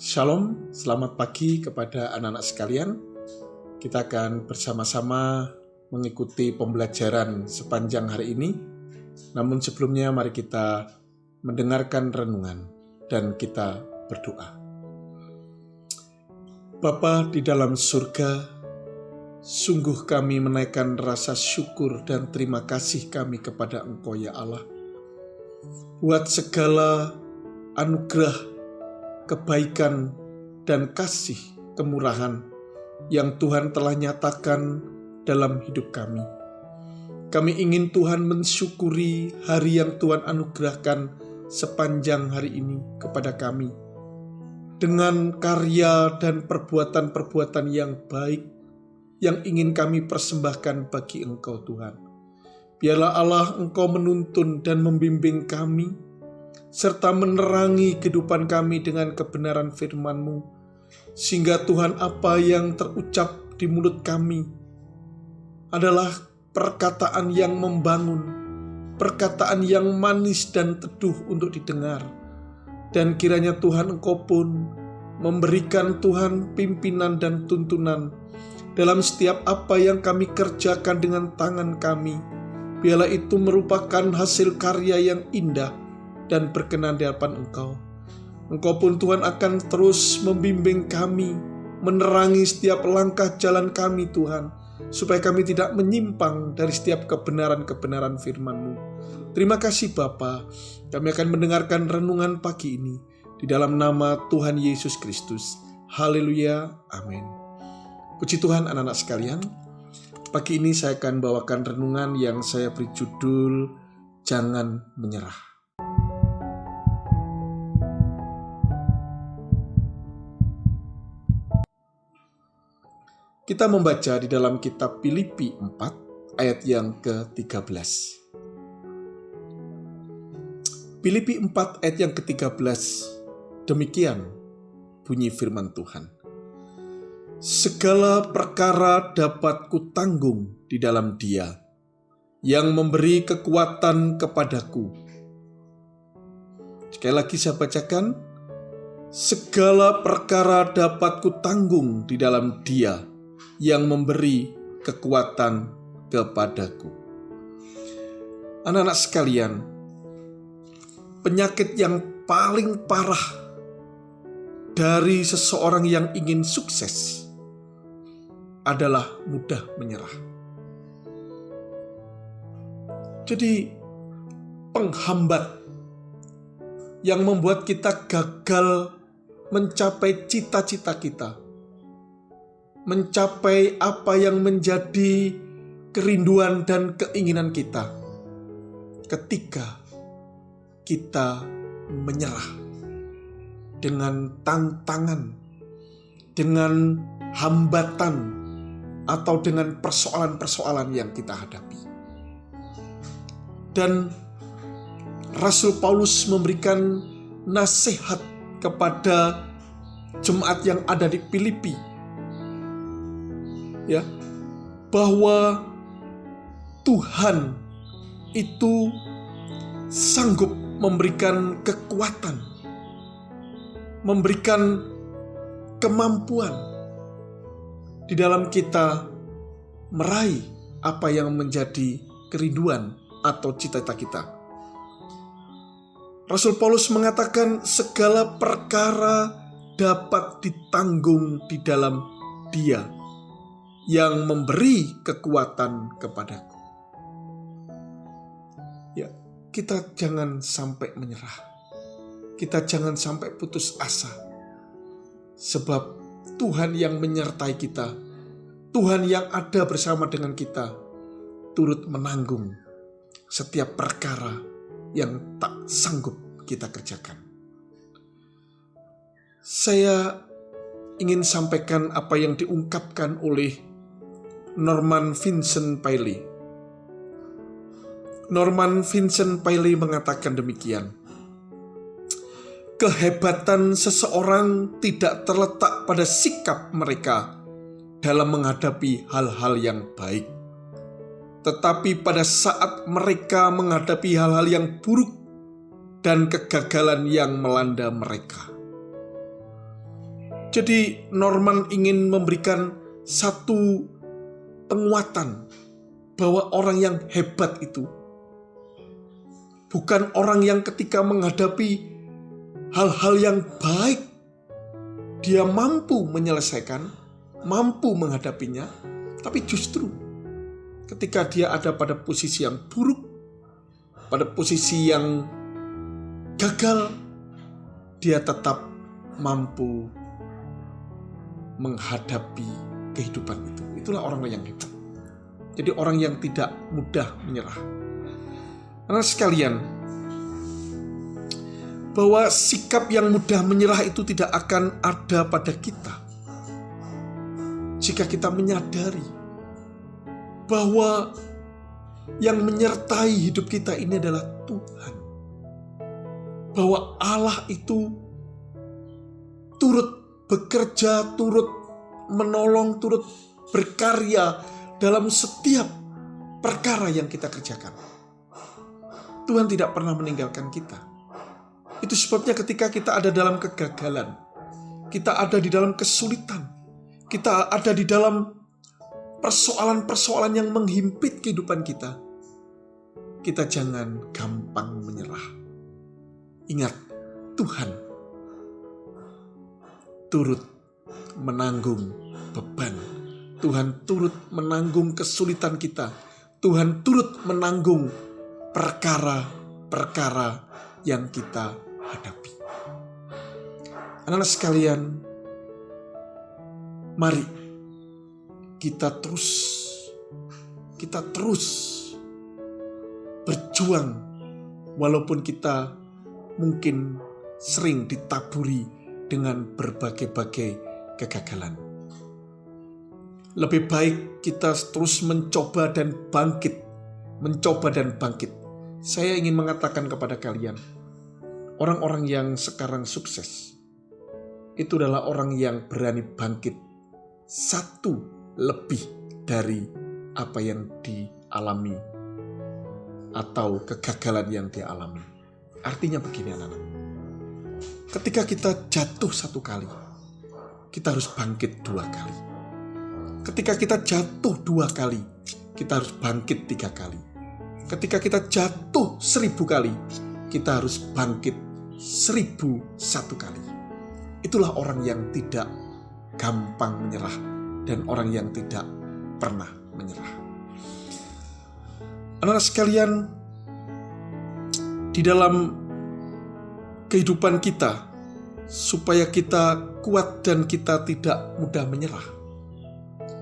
Shalom, selamat pagi kepada anak-anak sekalian. Kita akan bersama-sama mengikuti pembelajaran sepanjang hari ini. Namun sebelumnya mari kita mendengarkan renungan dan kita berdoa. Bapa di dalam surga, sungguh kami menaikkan rasa syukur dan terima kasih kami kepada Engkau ya Allah. Buat segala anugerah, kebaikan, dan kasih kemurahan yang Tuhan telah nyatakan dalam hidup kami. Kami ingin Tuhan mensyukuri hari yang Tuhan anugerahkan sepanjang hari ini kepada kami. Dengan karya dan perbuatan-perbuatan yang baik yang ingin kami persembahkan bagi Engkau Tuhan. Biarlah Allah Engkau menuntun dan membimbing kami, serta menerangi kehidupan kami dengan kebenaran firman-Mu, sehingga Tuhan apa yang terucap di mulut kami adalah perkataan yang membangun, perkataan yang manis dan teduh untuk didengar. Dan kiranya Tuhan Engkau pun memberikan Tuhan pimpinan dan tuntunan dalam setiap apa yang kami kerjakan dengan tangan kami. Biarlah itu merupakan hasil karya yang indah dan berkenan di hadapan Engkau. Engkau pun Tuhan akan terus membimbing kami, menerangi setiap langkah jalan kami Tuhan, supaya kami tidak menyimpang dari setiap kebenaran-kebenaran firman-Mu. Terima kasih Bapa. Kami akan mendengarkan renungan pagi ini di dalam nama Tuhan Yesus Kristus. Haleluya, amin. Puji Tuhan anak-anak sekalian. Pagi ini saya akan bawakan renungan yang saya beri judul Jangan Menyerah. Kita membaca di dalam kitab Filipi 4 ayat yang ke-13. Filipi 4 ayat yang ke-13, demikian bunyi firman Tuhan. Segala perkara dapat kutanggung di dalam Dia yang memberi kekuatan kepadaku. Sekali lagi saya bacakan. Segala perkara dapat kutanggung di dalam Dia yang memberi kekuatan kepadaku. Anak-anak sekalian, penyakit yang paling parah dari seseorang yang ingin sukses adalah mudah menyerah. Jadi, penghambat yang membuat kita gagal mencapai cita-cita kita, mencapai apa yang menjadi kerinduan dan keinginan kita, ketika kita menyerah dengan tantangan, dengan hambatan, atau dengan persoalan-persoalan yang kita hadapi. Dan Rasul Paulus memberikan nasihat kepada jemaat yang ada di Filipi, ya, bahwa Tuhan itu sanggup memberikan kekuatan, memberikan kemampuan di dalam kita meraih apa yang menjadi kerinduan atau cita-cita kita. Rasul Paulus mengatakan segala perkara dapat ditanggung di dalam Dia yang memberi kekuatan kepadaku. Ya, kita jangan sampai menyerah. Kita jangan sampai putus asa. Sebab Tuhan yang menyertai kita, Tuhan yang ada bersama dengan kita, turut menanggung setiap perkara yang tak sanggup kita kerjakan. Saya ingin sampaikan apa yang diungkapkan oleh Norman Vincent Peale. Norman Vincent Peale mengatakan demikian. Kehebatan seseorang tidak terletak pada sikap mereka dalam menghadapi hal-hal yang baik, tetapi pada saat mereka menghadapi hal-hal yang buruk dan kegagalan yang melanda mereka. Jadi Norman ingin memberikan satu penguatan bahwa orang yang hebat itu bukan orang yang ketika menghadapi hal-hal yang baik dia mampu menyelesaikan, mampu menghadapinya, tapi justru ketika dia ada pada posisi yang buruk, pada posisi yang gagal, dia tetap mampu menghadapi kehidupan itu. Itulah orang yang hebat. Jadi orang yang tidak mudah menyerah. Karena sekalian, bahwa sikap yang mudah menyerah itu tidak akan ada pada kita jika kita menyadari bahwa yang menyertai hidup kita ini adalah Tuhan. Bahwa Allah itu turut bekerja, turut menolong, turut berkarya dalam setiap perkara yang kita kerjakan. Tuhan tidak pernah meninggalkan kita. Itu sebabnya ketika kita ada dalam kegagalan, kita ada di dalam kesulitan, kita ada di dalam persoalan-persoalan yang menghimpit kehidupan kita, kita jangan gampang menyerah. Ingat, Tuhan turut menanggung beban. Tuhan turut menanggung kesulitan kita. Tuhan turut menanggung perkara-perkara yang kita hadapi. Anak-anak sekalian, mari kita terus berjuang walaupun kita mungkin sering ditaburi dengan berbagai-bagai kegagalan. Lebih baik kita terus mencoba dan bangkit. Saya ingin mengatakan kepada kalian, orang-orang yang sekarang sukses, itu adalah orang yang berani bangkit satu lebih dari apa yang dialami atau kegagalan yang dialami. Artinya begini anak-anak, ketika kita jatuh satu kali, kita harus bangkit 2 kali. Ketika kita jatuh 2 kali, kita harus bangkit 3 kali. Ketika kita jatuh 1000 kali, kita harus bangkit 1001 kali. Itulah orang yang tidak gampang menyerah dan orang yang tidak pernah menyerah. Anak-anak sekalian, di dalam kehidupan kita, supaya kita kuat dan kita tidak mudah menyerah,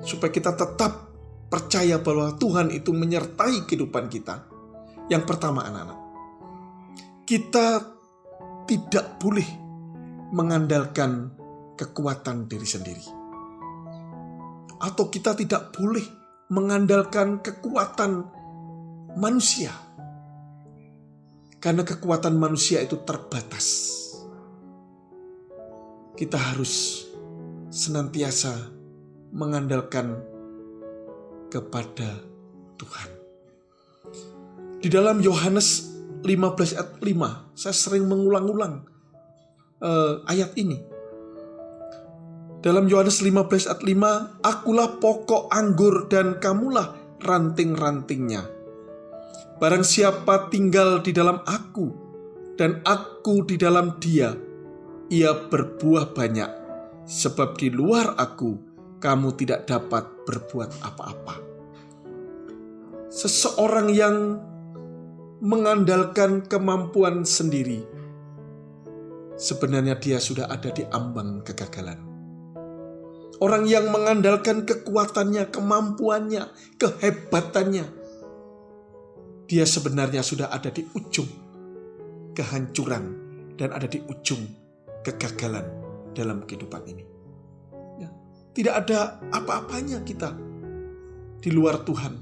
supaya kita tetap percaya bahwa Tuhan itu menyertai kehidupan kita. Yang pertama anak-anak, kita tidak boleh mengandalkan kekuatan diri sendiri. Atau kita tidak boleh mengandalkan kekuatan manusia. Karena kekuatan manusia itu terbatas. Kita harus senantiasa mengandalkan kepada Tuhan. Di dalam Yohanes 15 ayat 5, saya sering mengulang-ulang ayat ini. Dalam Yohanes 15 ayat 5, akulah pokok anggur dan kamulah ranting-rantingnya. Barang siapa tinggal di dalam aku dan aku di dalam dia, ia berbuah banyak, sebab di luar aku kamu tidak dapat berbuat apa-apa. Seseorang yang mengandalkan kemampuan sendiri, sebenarnya dia sudah ada di ambang kegagalan. Orang yang mengandalkan kekuatannya, kemampuannya, kehebatannya, dia sebenarnya sudah ada di ujung kehancuran dan ada di ujung kegagalan dalam kehidupan ini. Ya, tidak ada apa-apanya kita di luar Tuhan.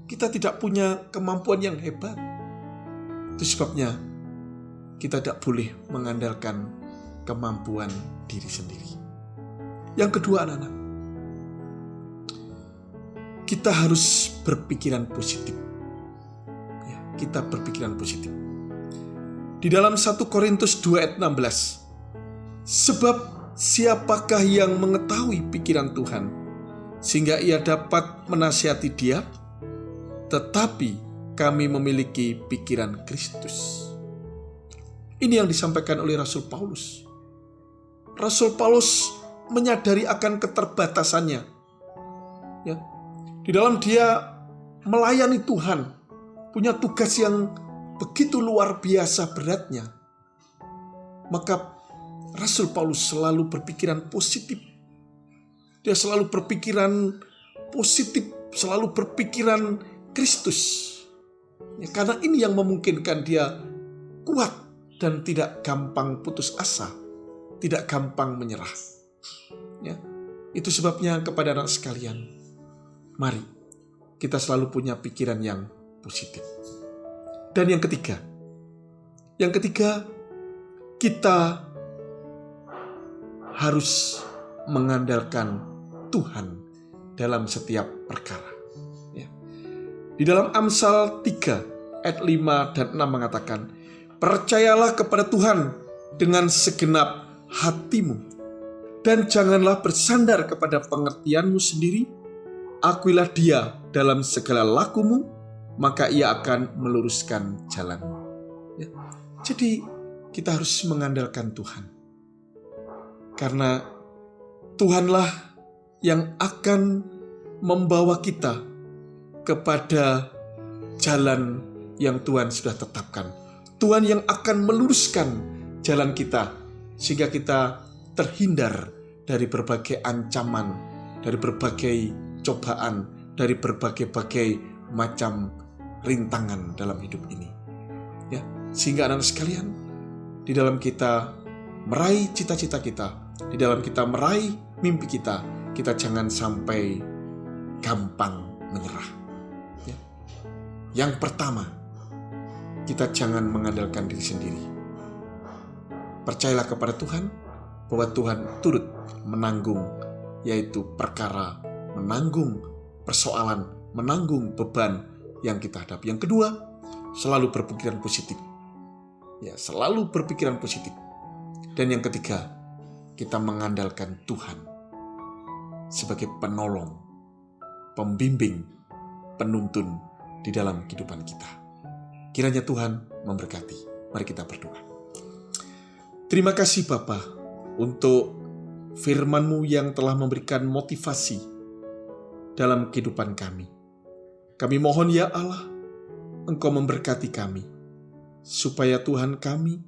Kita tidak punya kemampuan yang hebat. Itu sebabnya kita tidak boleh mengandalkan kemampuan diri sendiri. Yang kedua anak-anak, kita harus berpikiran positif. Ya, kita berpikiran positif. Di dalam 1 Korintus 2 ayat 16, sebab siapakah yang mengetahui pikiran Tuhan, sehingga ia dapat menasihati dia? Tetapi kami memiliki pikiran Kristus. Ini yang disampaikan oleh Rasul Paulus. Rasul Paulus menyadari akan keterbatasannya. Ya, di dalam dia melayani Tuhan, punya tugas yang begitu luar biasa beratnya. Maka Rasul Paulus selalu berpikiran positif. Dia selalu berpikiran positif, selalu berpikiran Kristus. Ya, karena ini yang memungkinkan dia kuat dan tidak gampang putus asa, tidak gampang menyerah. Ya, itu sebabnya kepada anak sekalian, mari kita selalu punya pikiran yang positif. Dan yang ketiga, kita harus mengandalkan Tuhan dalam setiap perkara. Ya. Di dalam Amsal 3 ayat 5 dan 6 mengatakan, percayalah kepada Tuhan dengan segenap hatimu, dan janganlah bersandar kepada pengertianmu sendiri. Akuilah Dia dalam segala lakumu, maka Ia akan meluruskan jalanmu. Ya. Jadi kita harus mengandalkan Tuhan, karena Tuhanlah yang akan membawa kita kepada jalan yang Tuhan sudah tetapkan. Tuhan yang akan meluruskan jalan kita, sehingga kita terhindar dari berbagai ancaman, dari berbagai cobaan, dari berbagai-bagai macam rintangan dalam hidup ini. Ya, sehingga anak-anak sekalian, di dalam kita meraih cita-cita kita, di dalam kita meraih mimpi kita jangan sampai gampang menyerah. Ya. Yang pertama, kita jangan mengandalkan diri sendiri. Percayalah kepada Tuhan bahwa Tuhan turut menanggung, yaitu perkara, menanggung persoalan, menanggung beban yang kita hadapi. Yang kedua, selalu berpikiran positif. Ya, selalu berpikiran positif. Dan yang ketiga, kita mengandalkan Tuhan sebagai penolong, pembimbing, penuntun di dalam kehidupan kita. Kiranya Tuhan memberkati. Mari kita berdoa. Terima kasih Bapa untuk firman-Mu yang telah memberikan motivasi dalam kehidupan kami. Kami mohon ya Allah, Engkau memberkati kami, supaya Tuhan kami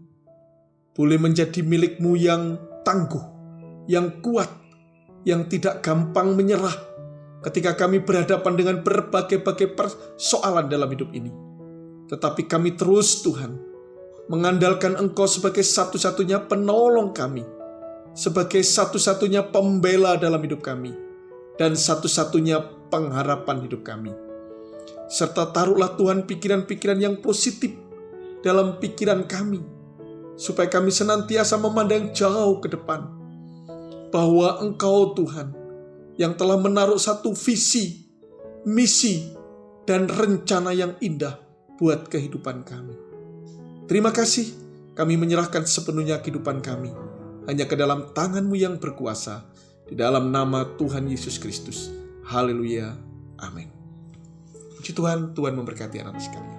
boleh menjadi milik-Mu yang tangguh, yang kuat, yang tidak gampang menyerah ketika kami berhadapan dengan berbagai-bagai persoalan dalam hidup ini. Tetapi kami terus Tuhan mengandalkan Engkau sebagai satu-satunya penolong kami, sebagai satu-satunya pembela dalam hidup kami, dan satu-satunya pengharapan hidup kami. Serta taruhlah Tuhan pikiran-pikiran yang positif dalam pikiran kami, supaya kami senantiasa memandang jauh ke depan, bahwa Engkau Tuhan yang telah menaruh satu visi, misi, dan rencana yang indah buat kehidupan kami. Terima kasih, kami menyerahkan sepenuhnya kehidupan kami hanya ke dalam tangan-Mu yang berkuasa, di dalam nama Tuhan Yesus Kristus. Haleluya. Amin. Puji Tuhan, Tuhan memberkati anak sekalian.